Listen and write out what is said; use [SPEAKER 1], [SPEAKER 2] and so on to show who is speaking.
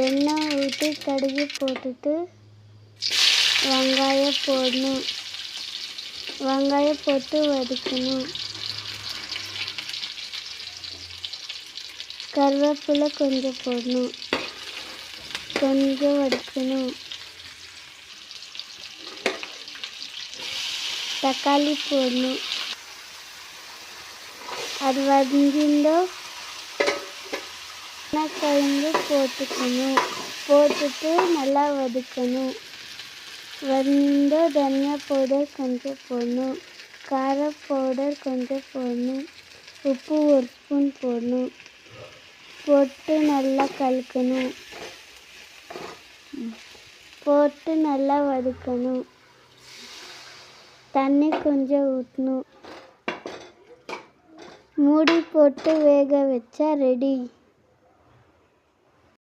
[SPEAKER 1] எண்ணெய் ஊற்றி கடுகு போட்டுட்டு வெங்காயம் போடணும். வெங்காயம் போட்டு வதக்கணும். கருவேப்பிலை கொஞ்சம் போடணும். கொஞ்சம் வதக்கணும். தக்காளி போடணும். அது வதங்கிண்டோ குழம்பு போட்டுக்கணும். போட்டுட்டு நல்லா வதக்கணும். வதங்கிண்டோ தனியா பவுடர் கொஞ்சம் போடணும். கார பவுடர் கொஞ்சம் போடணும். உப்பு 1 ஸ்பூன் போடணும். போட்டு நல்லா கலக்கணும். போட்டு நல்லா வதக்கணும். தண்ணி கொஞ்சம் ஊற்றணும். மூடி போட்டு வேக வச்சா ரெடி.